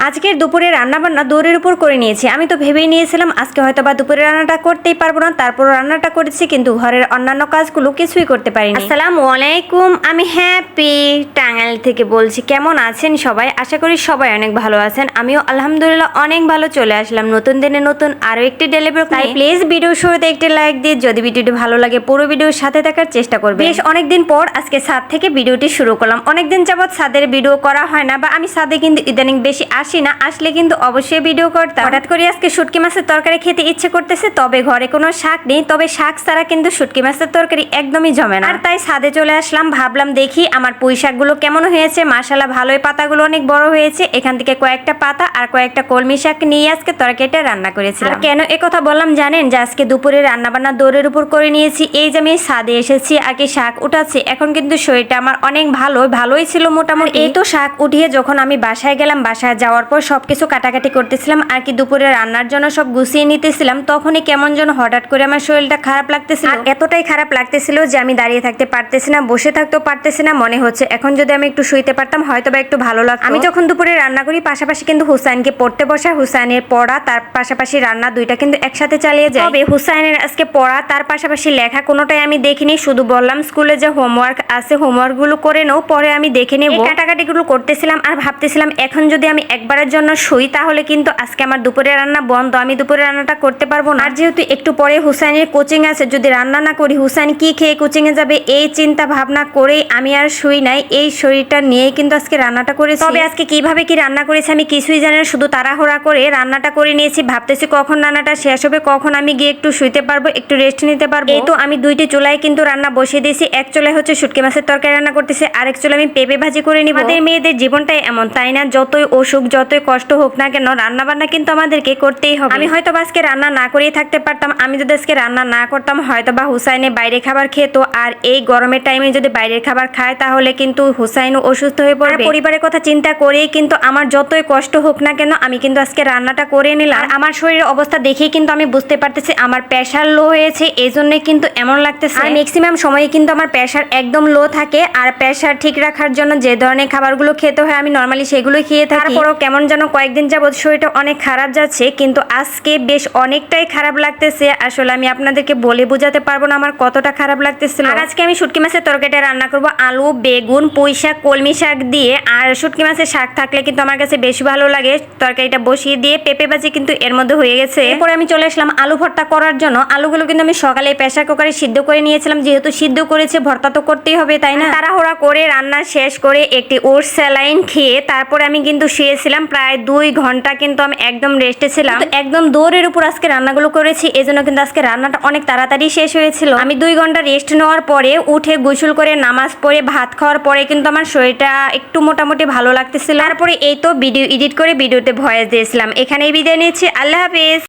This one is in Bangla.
আজকের দুপুরে রান্নাবান্না দৌড়ের উপর করে নিয়েছি। আমি তো ভেবেই নিয়েছিলাম আজকে হয়তো বা দুপুরে রান্নাটা করতেই পারবো না, তারপর রান্নাটা করেছি, কিন্তু ঘরের অন্যান্য কাজগুলো কিছুই করতে পারিনি। আসসালামু আলাইকুম, আমি হ্যাপি টাঙ্গাইল থেকে বলছি। কেমন আছেন সবাই? আশা করি সবাই অনেক ভালো আছেন। আমিও আলহামদুলিল্লাহ অনেক ভালো। চলে আসলাম নতুন দিনে নতুন আরো একটি ডেলি ব্লগ। তাই প্লিজ ভিডিও শুরুতে একটি লাইক দিয়ে যদি ভিডিওটি ভালো লাগে পুরো ভিডিওর সাথে থাকার চেষ্টা করবেন। বেশ অনেকদিন পর আজকে ছাদ থেকে ভিডিওটি শুরু করলাম। অনেকদিন যাবত ছাদের ভিডিও করা হয় না, বা আমি ছাদে কিন্তু ইদানিং বেশি আসি না, আসলে কিন্তু অবশ্যই ভিডিও করতাম। হঠাৎ করে আজকে শুটকি মাছের তরকারি খেতে ইচ্ছে করতেছে, তবে ঘরে কোনো শাক নেই, তবে শাক ছাড়া কিন্তু শুটকি মাছের তরকারি একদমই জমে না। আর তাই ছাদে চলে আসলাম, ভাবলাম দেখি আমার পুঁই শাকগুলো কেমন হয়েছে। মাশাআল্লাহ ভালোই, পাতাগুলো অনেক বড় হয়েছে। এখান থেকে কয়েকটা পাতা আর কয়েকটা কলমি শাক নিয়ে আজকে তরকারিটা রান্না করেছিলাম। আর কেন কথা বললাম জানেন? যে আজকে দুপুরে রান্না বান্না দৌড়ের উপর করে নিয়েছি। এই যে আমি ছাদে এসেছি আর কি শাক উঠাচ্ছি, এখন কিন্তু শরীরটা আমার অনেক ভালোই ছিল মোটামুটি। এই তো শাক উঠিয়ে যখন আমি বাসায় গেলাম, বাসায় যাওয়ার পর সবকিছু কাটাকাটি করতেছিলাম আর কি দুপুরে রান্নার জন্য সব গুছিয়ে নিতেছিলাম, তখনই কেমন যেন হঠাৎ করে আমার শরীরটা খারাপ লাগতেছিল। এতটাই খারাপ লাগতেছিল যে আমি দাঁড়িয়ে থাকতে পারতেছি না, বসে থাকতেও পারতেছি না। মনে হচ্ছে এখন যদি আমি একটু শুইতে পারতাম হয়তো বা একটু ভালো লাগতো। আমি যখন দুপুরে রান্না করি পাশাপাশি কিন্তু হুসাইনকে পড়তে বসা, হুসাইনের পড়া তার পাশাপাশি রান্না, দুইটা কিন্তু একসাথে চালিয়ে যায়। তবে হুসাইনের আজকে পড়া তার পাশাপাশি লেখা কোনোটাই আমি দেখিনি, শুধু বললাম স্কুলে যে হোমওয়ার্ক আছে হোমওয়ার্ক গুলো করে নাও, পরে আমি দেখে নেব। কাটাকাটি গুলো করতেছিলাম আর ভাবতেছিলাম এখন যদি আমি একবারের জন্য শুই তাহলে কিন্তু আজকে আমার দুপুরে রান্না বন্ধ, আমি দুপুরে রান্নাটা করতে পারবো না। আর যেহেতু একটু পরে হুসাইনের কোচিং আছে, যদি রান্না না করি হুসাইন কি খেয়ে কোচিং এ যাবে, এই চিন্তা ভাবনা করেই আমি আর শুই নাই। এই শরীরটা নিয়েই কিন্তু আজকে রান্নাটা করেছি। তবে আজকে কিভাবে কি রান্না করেছি আমি কিছুই জানি না, শুধু তাড়াহুড়া করে রান্নাটা করে নিয়েছি। ভাবতেছি কখন রান্নাটা শেষ হবে, কখন আমি গিয়ে একটু শুইতে পারবো, একটু রেস্ট নিতে পারবো। এই তো আমি দুইটি চুলায় কিন্তু রান্না বসিয়ে দিয়েছি। এক চুলায় হচ্ছে শুটকি মাছের তরকারি রান্না করতেছি, আরেক চুলায় আমি পেঁপে ভাজি করে নিব। আমাদের মেয়েদের জীবনটাই এমন, তাই না? যতই অসুখ যতই কষ্ট হোক না কেন রান্না বান্না কিন্তু আমাদেরকে করতেই হবে। আমি হয়তো আজকে রান্না না করেই থাকতে পারতাম। আমি যদি আজকে রান্না না করতাম হয়তো বা হুসাইনে বাইরে খাবার খেতো, আর এই গরমের টাইমে যদি বাইরের খাবার খায় তাহলে কিন্তু হুসাইনও অসুস্থ হয়ে পড়বে। পরিবারের কথা চিন্তা করেই কিন্তু আমার যতই কষ্ট হোক না কেন আমি কিন্তু আজকে রান্নাটা করে নিলাম। আর আমার শরীরের অবস্থা দেখেই কিন্তু আমি বুঝতে পারতেছি আমার প্রেশার লো হয়েছে, এই জন্যই কিন্তু এমন লাগতেছে। আর ম্যাক্সিমাম সময়ে কিন্তু আমার প্রেশার একদম লো থাকে, আর প্রেশার ঠিক রাখার জন্য যে ধরনের খাবারগুলো খেতে হয় আমি নর্মালি সেগুলো খেয়ে থাকি। তারপরও কেমন যেন কয়েকদিন যাবত শরীরটা অনেক খারাপ যাচ্ছে, কিন্তু আজকে বেশ অনেকটাই খারাপ লাগতেছে। আসলে আমি আপনাদেরকে বলে বোঝাতে পারবো না আমার কতটা খারাপ লাগতেছিল। আর আজকে আমি শুটকি মাছের তরকারিটা রান্না করব আলু, বেগুন, পুঁই শাক, কলমি শাক দিয়ে। আর শুটকি মাছের শাক থাকলে কিন্তু আমার কাছে বেশি ভালো লাগে। তরকারিটা বসিয়ে দিয়ে পেঁপে ভাজি কিন্তু এর মধ্যে হয়ে গেছে। এরপরে আমি চলে আসলাম আলু ভর্তা করার জন্য। আলুগুলো কিন্তু আমি সকালে প্রেসার কুকারে সিদ্ধ করে নিয়েছিলাম, যেহেতু সিদ্ধ করেছে ভর্তা তো করতেই হবে তাই না। তাড়াহুড়া করে রান্না শেষ করে একটি ওটস স্যালাইন খেয়ে তারপরে আমি কিন্তু শুয়েছিলাম। প্রায় 2 ঘন্টা কিন্তু আমি একদম রেস্টে ছিলাম। একদম দৌড়ের উপর আজকে রান্নাগুলো করেছি, এজন্য কিন্তু আজকে রান্নাটা অনেক তাড়াতাড়ি শেষ হয়েছিল। আমি 2 ঘন্টা রেস্ট নেওয়ার পরে উঠে গোসল করে নামাজ পড়ে ভাত খাওয়ার পরে কিন্তু আমার শরীরটা একটু মোটামুটি ভালো লাগতেছিল। তারপরে এই তো ভিডিও এডিট করে ভিডিওতে ভয়েস দিয়েছিলাম। এখানেই বিদায় নিচ্ছি, আল্লাহ হাফেজ।